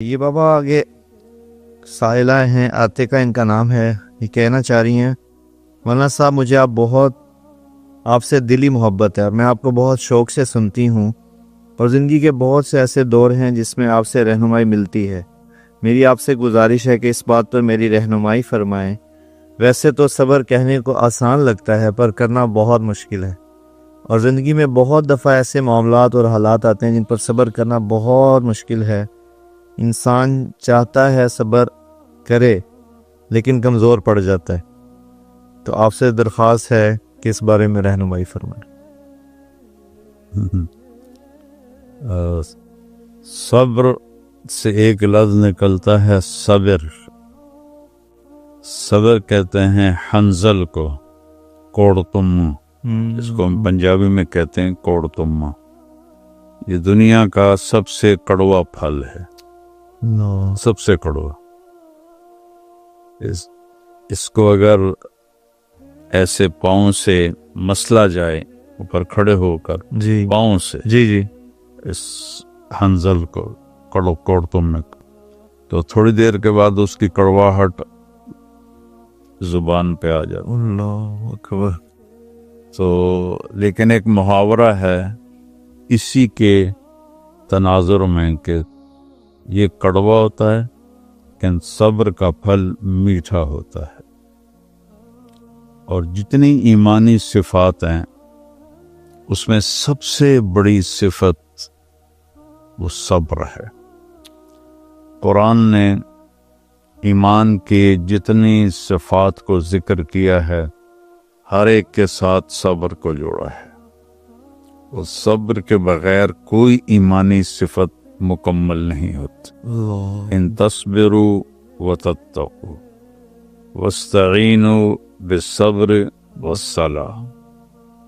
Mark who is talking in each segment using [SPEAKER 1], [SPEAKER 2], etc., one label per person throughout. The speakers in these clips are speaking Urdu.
[SPEAKER 1] یہ بابا آگے سائلہ ہیں، عاتقہ ان کا نام ہے، یہ کہنا چاہ رہی ہیں مولانا صاحب مجھے آپ سے دلی محبت ہے اور میں آپ کو بہت شوق سے سنتی ہوں اور زندگی کے بہت سے ایسے دور ہیں جس میں آپ سے رہنمائی ملتی ہے۔ میری آپ سے گزارش ہے کہ اس بات پر میری رہنمائی فرمائیں۔ ویسے تو صبر کہنے کو آسان لگتا ہے پر کرنا بہت مشکل ہے، اور زندگی میں بہت دفعہ ایسے معاملات اور حالات آتے ہیں جن پر صبر کرنا بہت مشکل ہے۔ انسان چاہتا ہے صبر کرے لیکن کمزور پڑ جاتا ہے، تو آپ سے درخواست ہے کہ اس بارے میں رہنمائی فرمائیں۔
[SPEAKER 2] صبر سے ایک لفظ نکلتا ہے صبر۔ صبر کہتے ہیں حنزل کو، کوڑتما، اس کو ہم پنجابی میں کہتے ہیں کوڑتما۔ یہ دنیا کا سب سے کڑوا پھل ہے، سب سے کڑوا۔ اس کو اگر ایسے پاؤں سے مسلا جائے، اوپر کھڑے ہو کر
[SPEAKER 1] جی
[SPEAKER 2] پاؤں سے
[SPEAKER 1] جی
[SPEAKER 2] اس حنزل کو کوڑتم میں، تو تھوڑی دیر کے بعد اس کی کڑواہٹ زبان پہ آ جاتی۔
[SPEAKER 1] اللہ اکبر۔
[SPEAKER 2] تو لیکن ایک محاورہ ہے اسی کے تناظر میں کہ یہ کڑوا ہوتا ہے لیکن صبر کا پھل میٹھا ہوتا ہے۔ اور جتنی ایمانی صفات ہیں اس میں سب سے بڑی صفت وہ صبر ہے۔ قرآن نے ایمان کے جتنی صفات کو ذکر کیا ہے ہر ایک کے ساتھ صبر کو جوڑا ہے۔ وہ صبر کے بغیر کوئی ایمانی صفت مکمل نہیں ہوتی۔ ان تصبروا وتتقوا واستعینوا بالصبر والصلاۃ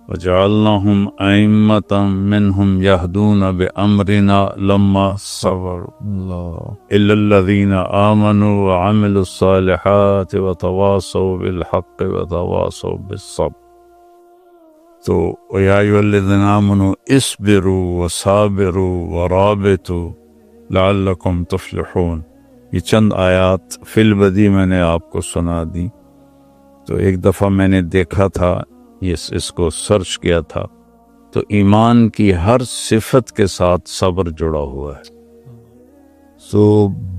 [SPEAKER 2] وجعلناهم أئمة منهم يهدون بأمرنا لما صبروا إلا الذين آمنوا وعملوا الصالحات وتواصوا بالحق وتواصوا بالصبر۔ تو يا أيها الذين آمنوا اصبروا وصابروا ورابطوا لعلكم تفلحون۔ یہ چند آیات فی البدی میں نے آپ کو سنا دی۔ تو ایک دفعہ میں نے دیکھا تھا، اس کو سرچ کیا تھا، تو ایمان کی ہر صفت کے ساتھ صبر جڑا ہوا ہے۔ سو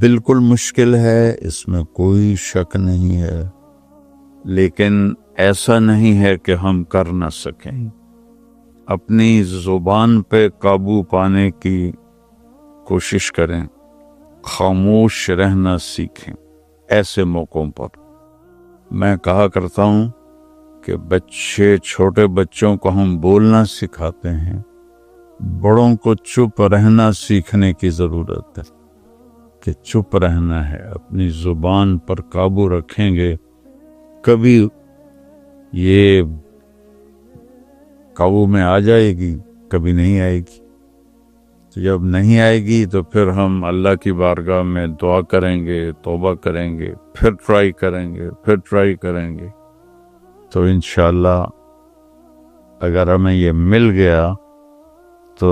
[SPEAKER 2] بالکل مشکل ہے، اس میں کوئی شک نہیں ہے، لیکن ایسا نہیں ہے کہ ہم کر نہ سکیں۔ اپنی زبان پہ قابو پانے کی کوشش کریں، خاموش رہنا سیکھیں۔ ایسے موقعوں پر میں کہا کرتا ہوں کہ چھوٹے بچوں کو ہم بولنا سکھاتے ہیں، بڑوں کو چپ رہنا سیکھنے کی ضرورت ہے، کہ چپ رہنا ہے، اپنی زبان پر قابو رکھیں گے کبھی یہ قابو میں آ جائے گی، کبھی نہیں آئے گی۔ تو جب نہیں آئے گی تو پھر ہم اللہ کی بارگاہ میں دعا کریں گے، توبہ کریں گے، پھر ٹرائی کریں گے، تو انشاءاللہ اگر ہمیں یہ مل گیا تو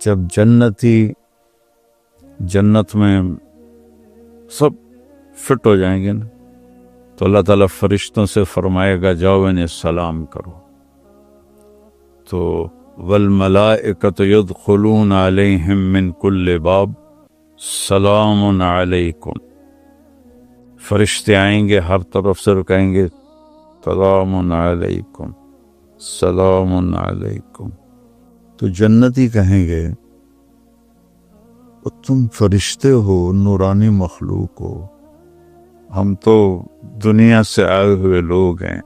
[SPEAKER 2] جب جنت میں سب فٹ ہو جائیں گے نا، تو اللہ تعالیٰ فرشتوں سے فرمائے گا جاؤ انہیں سلام کرو۔ تو والملائکۃ یدخلون علیہم من کل باب سلام علیکم۔ فرشتے آئیں گے ہر طرف سے، کہیں گے سلام علیکم، سلام علیکم۔ تو جنتی کہیں گے تم فرشتے ہو، نورانی مخلوق ہو، ہم تو دنیا سے آئے ہوئے لوگ ہیں،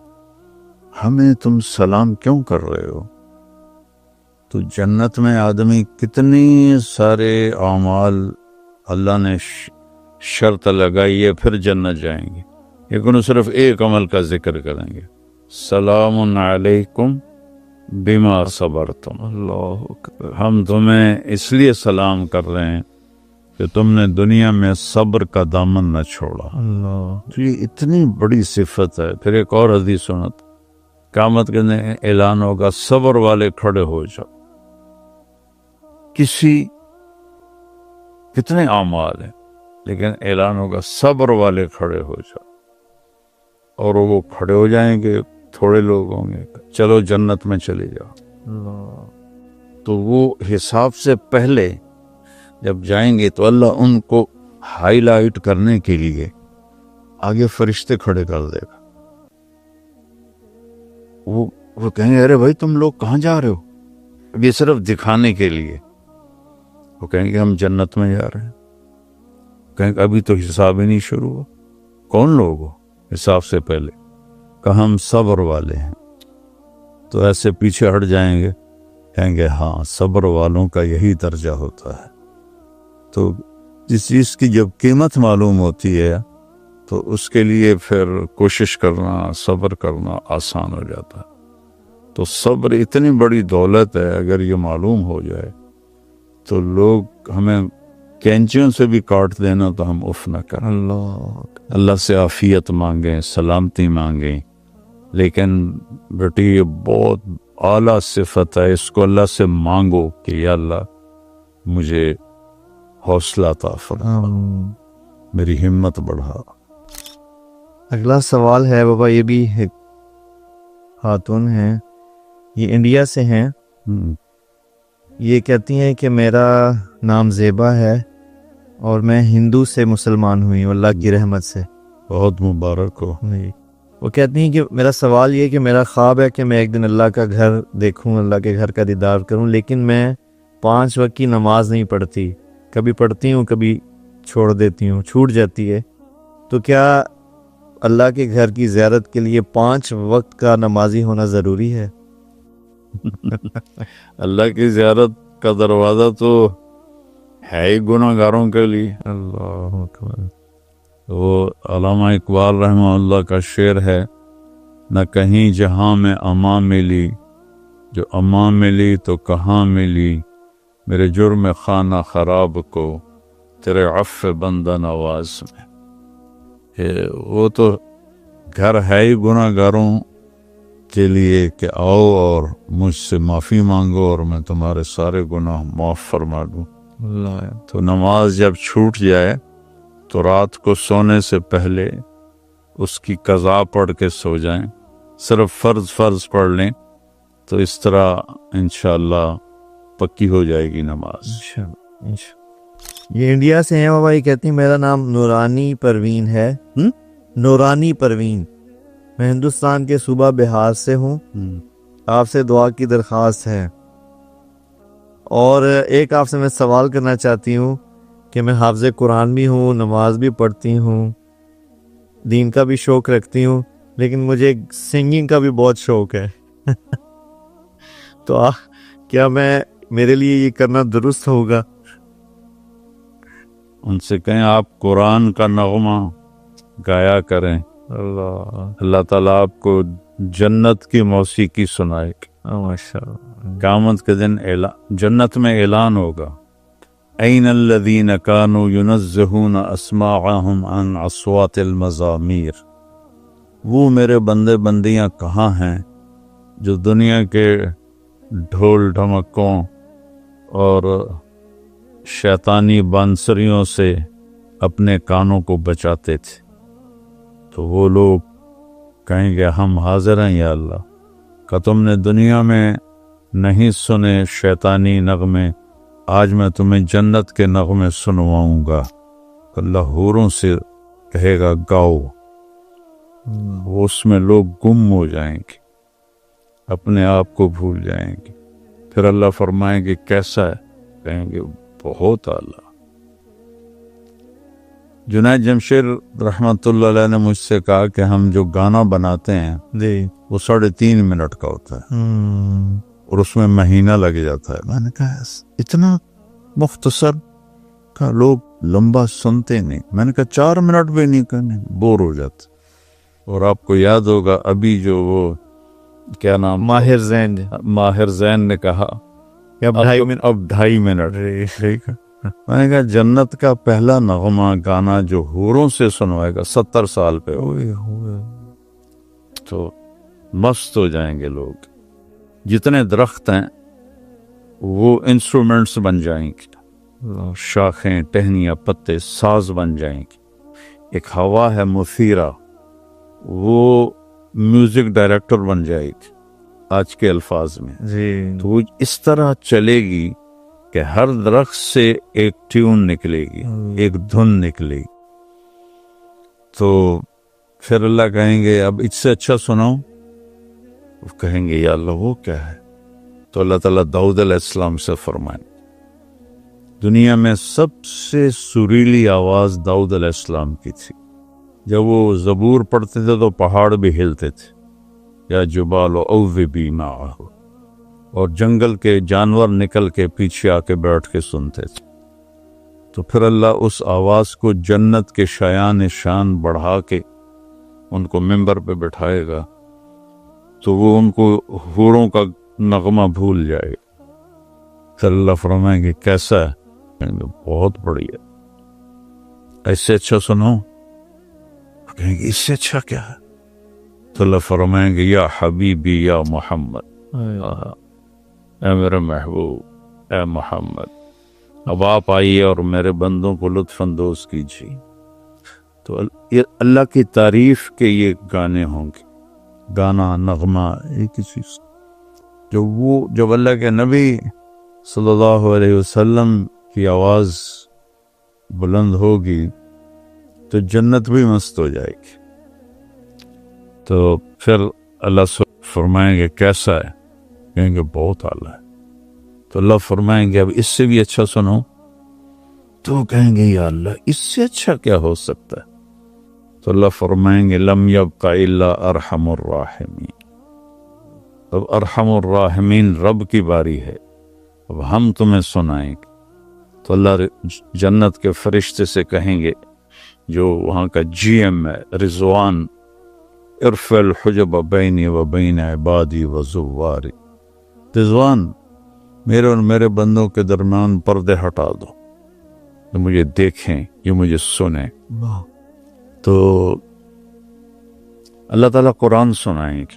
[SPEAKER 2] ہمیں تم سلام کیوں کر رہے ہو؟ تو جنت میں آدمی کتنی سارے اعمال اللہ نے شرط لگائی ہے پھر جنت جائیں گے، لیکن صرف ایک عمل کا ذکر کریں گے، سلام علیکم بما صبرتم۔
[SPEAKER 1] اللہ اکبر۔
[SPEAKER 2] ہم تمہیں اس لیے سلام کر رہے ہیں کہ تم نے دنیا میں صبر کا دامن نہ چھوڑا۔
[SPEAKER 1] اللہ
[SPEAKER 2] تو یہ اتنی بڑی صفت ہے۔ پھر ایک اور حدیث سنت، قیامت کے دن اعلان ہوگا صبر والے کھڑے ہو جاؤ، کتنے اعمال ہیں، لیکن اعلان ہوگا صبر والے کھڑے ہو جاؤ، اور وہ کھڑے ہو جائیں گے، تھوڑے لوگ ہوں گے، چلو جنت میں چلے جاؤ۔ تو وہ حساب سے پہلے جب جائیں گے تو اللہ ان کو ہائی لائٹ کرنے کے لیے آگے فرشتے کھڑے کر دے گا۔ وہ کہیں گے ارے بھائی تم لوگ کہاں جا رہے ہو؟ اب یہ صرف دکھانے کے لیے۔ وہ کہیں گے ہم جنت میں جا رہے ہیں۔ کہیں گے ابھی تو حساب ہی نہیں شروع ہوا۔ کون لوگ ہو؟ حساب سے پہلے کہ ہم صبر والے ہیں۔ تو ایسے پیچھے ہٹ جائیں گے، کہیں گے ہاں صبر والوں کا یہی درجہ ہوتا ہے۔ تو جس چیز کی جب قیمت معلوم ہوتی ہے تو اس کے لیے پھر کوشش کرنا، صبر کرنا آسان ہو جاتا ہے۔ تو صبر اتنی بڑی دولت ہے، اگر یہ معلوم ہو جائے تو لوگ ہمیں کینچیوں سے بھی کاٹ دینا تو ہم اف نہ کریں، اللہ سے عافیت مانگیں، سلامتی مانگیں۔ لیکن بیٹی یہ بہت اعلیٰ صفت ہے، اس کو اللہ سے مانگو کہ یا اللہ مجھے حوصلہ عطا فرما، میری ہمت بڑھا۔
[SPEAKER 1] اگلا سوال ہے بابا، یہ بھی ایک خاتون ہیں، یہ انڈیا سے ہیں۔ یہ کہتی ہیں کہ میرا نام زیبا ہے اور میں ہندو سے مسلمان ہوئی ہوں اللہ کی رحمت سے۔
[SPEAKER 2] بہت مبارک ہو۔
[SPEAKER 1] وہ کہتی ہیں کہ میرا سوال یہ کہ میرا خواب ہے کہ میں ایک دن اللہ کا گھر دیکھوں، اللہ کے گھر کا دیدار کروں، لیکن میں 5 وقت کی نماز نہیں پڑھتی، کبھی پڑھتی ہوں کبھی چھوڑ دیتی ہوں، چھوٹ جاتی ہے۔ تو کیا اللہ کے گھر کی زیارت کے لیے 5 وقت کا نمازی ہونا ضروری ہے؟
[SPEAKER 2] اللہ کی زیارت کا دروازہ تو ہے ہی گناہ گاروں کے لیے۔
[SPEAKER 1] اللہ اکبر۔
[SPEAKER 2] وہ علامہ اقبال رحمہ اللہ کا شعر ہے، نہ کہیں جہاں میں امان ملی، جو امان ملی تو کہاں ملی، میرے جرم خانہ خراب کو تیرے عفو بندہ نواز میں۔ وہ تو گھر ہے ہی گناہ گاروں کے لیے کہ آؤ اور مجھ سے معافی مانگو اور میں تمہارے سارے گناہ معاف فرما دوں۔ تو نماز جب چھوٹ جائے تو رات کو سونے سے پہلے اس کی قضا پڑھ کے سو جائیں، صرف فرض پڑھ لیں، تو اس طرح انشاءاللہ پکی ہو جائے گی نماز۔
[SPEAKER 1] یہ انڈیا سے ہیں بابا، یہ کہتی ہیں میرا نام نورانی پروین ہے۔ نورانی پروین، میں ہندوستان کے صوبہ بہار سے ہوں، آپ سے دعا کی درخواست ہے، اور ایک آپ سے میں سوال کرنا چاہتی ہوں کہ میں حافظ قرآن بھی ہوں، نماز بھی پڑھتی ہوں، دین کا بھی شوق رکھتی ہوں، لیکن مجھے سنگنگ کا بھی بہت شوق ہے۔ تو کیا میرے لیے یہ کرنا درست ہوگا؟
[SPEAKER 2] ان سے کہیں آپ قرآن کا نغمہ گایا کریں، اللہ تعالیٰ آپ کو جنت کی موسیقی سنائے گا۔ قیامت کے دن جنت میں اعلان ہوگا، این الذین کانوا ینزہون اسماعہم عن اصوات المزامیر، وہ میرے بندے بندیاں کہاں ہیں جو دنیا کے ڈھول ڈھمکوں اور شیطانی بانسریوں سے اپنے کانوں کو بچاتے تھے۔ تو وہ لوگ کہیں گے ہم حاضر ہیں یا اللہ، کہ تم نے دنیا میں نہیں سنے شیطانی نغمے، آج میں تمہیں جنت کے نغمے سنواؤں گا۔ اللہ حوروں سے کہے گا گاؤ، وہ اس میں لوگ گم ہو جائیں گے، اپنے آپ کو بھول جائیں گے۔ پھر اللہ فرمائیں گے کیسا ہے؟ کہیں گے بہت اعلیٰ۔ جنید جمشید رحمت اللہ علیہ نے مجھ سے کہا کہ ہم جو گانا بناتے ہیں وہ 3.5 منٹ کا ہوتا ہے اور اس میں مہینہ لگ جاتا ہے۔ میں نے کہا اتنا مختصر کا لوگ لمبا سنتے نہیں۔ میں نے کہا 4 منٹ بھی نہیں کرنے، بور ہو جاتے۔ اور آپ کو یاد ہوگا ابھی جو وہ کیا نام ماہر زین نے کہا اب 2.5 منٹ۔ میں نے کہا جنت کا پہلا نغمہ گانا جو حوروں سے سنوائے گا 70 سال پہ تو مست ہو جائیں گے لوگ۔ جتنے درخت ہیں وہ انسٹرومنٹس بن جائیں گے، شاخیں، ٹہنیاں، پتے، ساز بن جائیں گے. ایک ہوا ہے مثیرہ، وہ میوزک ڈائریکٹر بن جائے گی آج کے الفاظ میں.
[SPEAKER 1] جی
[SPEAKER 2] تو وہ اس طرح چلے گی کہ ہر درخت سے ایک ٹیون نکلے گی، ایک دھن نکلے گی. تو پھر اللہ کہیں گے اب اس سے اچھا سناؤ. وہ کہیں گے یا اللہ وہ کیا ہے؟ تو اللہ تعالیٰ داؤد علیہ السلام سے فرمائیں دنیا میں سب سے سریلی آواز داؤد علیہ السلام کی تھی. جب وہ زبور پڑھتے تھے تو پہاڑ بھی ہلتے تھے. یا جبال اوبی معہ، اور جنگل کے جانور نکل کے پیچھے آ کے بیٹھ کے سنتے تھے. تو پھر اللہ اس آواز کو جنت کے شایان شان بڑھا کے ان کو ممبر پہ بٹھائے گا تو وہ ان کو حوروں کا نغمہ بھول جائے گا. پھر اللہ فرمائیں گے کیسا ہے؟ کہیں گے بہت بڑھیا. ایسے اچھا سنو؟ کہیں گے اس سے اچھا کیا ہے؟ تو اللہ فرمائیں گے یا حبیبی یا محمد، اے میرے محبوب، اے محمد، اب آپ آئیے اور میرے بندوں کو لطف اندوز کیجیے. تو یہ اللہ کی تعریف کے یہ گانے ہوں گے، گانا، نغمہ، ایک ہی چیز. جب اللہ کے نبی صلی اللہ علیہ وسلم کی آواز بلند ہوگی تو جنت بھی مست ہو جائے گی. تو پھر اللہ فرمائیں گے کیسا ہے؟ کہیں گے بہت اعلیٰ ہے. تو اللہ فرمائیں گے اب اس سے بھی اچھا سنو. تو کہیں گے یا اللہ اس سے اچھا کیا ہو سکتا ہے؟ تو اللہ فرمائیں گے لم یبق الا ارحم الراحمین. اب ارحم الراحمین رب کی باری ہے، اب ہم تمہیں سنائیں گے. تو اللہ جنت کے فرشتے سے کہیں گے جو وہاں کا جی ایم ہے رضوان، ارفع الحجب بینی و بین عبادی و زواری. رضوان میرے اور میرے بندوں کے درمیان پردے ہٹا دو، یہ مجھے دیکھیں، یہ مجھے سنیں. تو اللہ تعالیٰ قرآن سنائیں گے.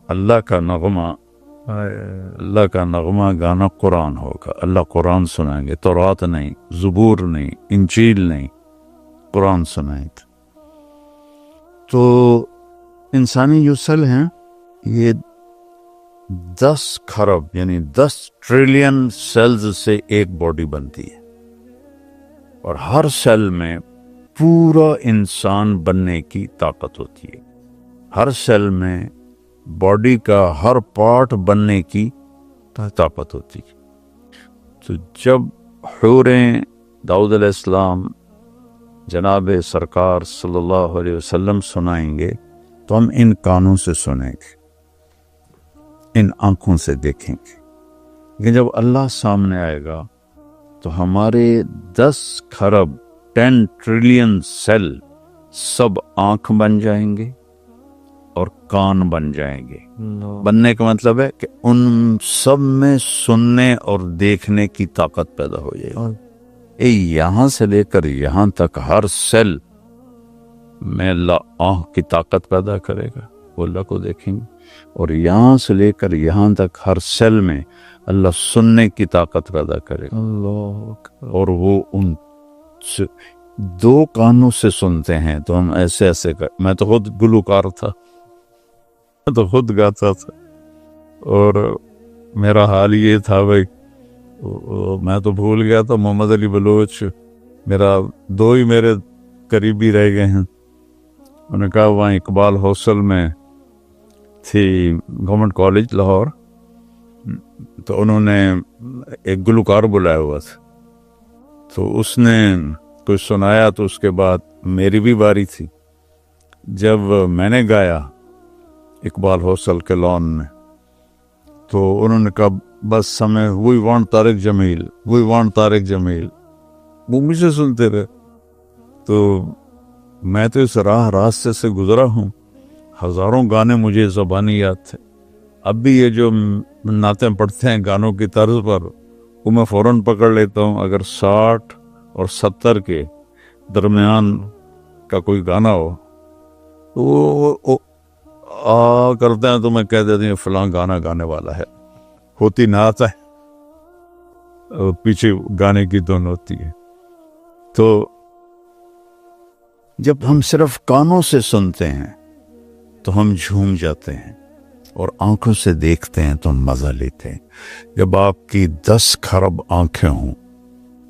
[SPEAKER 2] اللہ کا نغمہ گانا قرآن ہوگا. اللہ قرآن سنائیں گے، تورات نہیں، زبور نہیں، انجیل نہیں، قرآن سنائیں گے. تو انسانی جو سیل ہیں یہ 10 کھرب یعنی 10 ٹریلین سیلز سے ایک باڈی بنتی ہے، اور ہر سیل میں پورا انسان بننے کی طاقت ہوتی ہے. ہر سیل میں باڈی کا ہر پارٹ بننے کی طاقت ہوتی ہے. تو جب حوریں داؤد علیہ السلام جناب سرکار صلی اللہ علیہ وسلم سنائیں گے تو ہم ان کانوں سے سنیں گے، ان آنکھوں سے دیکھیں گے. لیکن جب اللہ سامنے آئے گا تو ہمارے 10 کھرب 10 ٹریلین سیل سب آنکھ بن جائیں گے اور کان بن جائیں گے. بننے کا مطلب ہے کہ ان سب میں سننے اور دیکھنے کی طاقت پیدا ہو جائے گی. یہاں سے لے کر یہاں تک ہر سیل میں اللہ آنکھ کی طاقت پیدا کرے گا، وہ اللہ کو دیکھیں گے. اور یہاں سے لے کر یہاں تک ہر سیل میں اللہ سننے کی طاقت پیدا کرے گا. اور وہ ان 2 کانوں سے سنتے ہیں. تو ہم ایسے ایسے میں تو خود گلوکار تھا، میں تو خود گاتا تھا، اور میرا حال یہ تھا بھائی میں تو بھول گیا تھا محمد علی بلوچ، میرا 2 ہی میرے قریبی رہ گئے ہیں. انہوں نے کہا وہاں اقبال ہاسٹل میں تھی گورنمنٹ کالج لاہور، تو انہوں نے ایک گلوکار بلایا ہوا تھا، تو اس نے کچھ سنایا. تو اس کے بعد میری بھی باری تھی. جب میں نے گایا اقبال ہاسٹل کے لان میں تو انہوں نے کہا بس ہمیں we want Tariq Jameel, we want Tariq Jameel. وہ مجھے سنتے رہے. تو میں تو اس راستے سے گزرا ہوں، ہزاروں گانے مجھے زبانی یاد تھے. اب بھی یہ جو نعتیں پڑھتے ہیں گانوں کی طرز پر وہ میں فوراً پکڑ لیتا ہوں. اگر 60 اور 70 کے درمیان کا کوئی گانا ہو تو وہ کرتے ہیں تو میں کہہ دیتی ہوں فلاں گانا گانے والا ہے. ہوتی نعت ہے پیچھے گانے کی دھن ہوتی ہے. تو جب ہم صرف کانوں سے سنتے ہیں تو ہم جھوم جاتے ہیں اور آنکھوں سے دیکھتے ہیں تو ہم مزہ لیتے ہیں. جب آپ کی 10 کھرب آنکھیں ہوں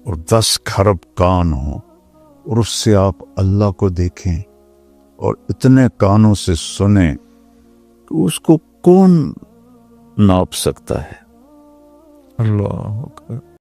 [SPEAKER 2] اور 10 کھرب کان ہوں اور اس سے آپ اللہ کو دیکھیں اور اتنے کانوں سے سنیں تو اس کو کون ناپ سکتا ہے؟
[SPEAKER 1] اللہ اکبر.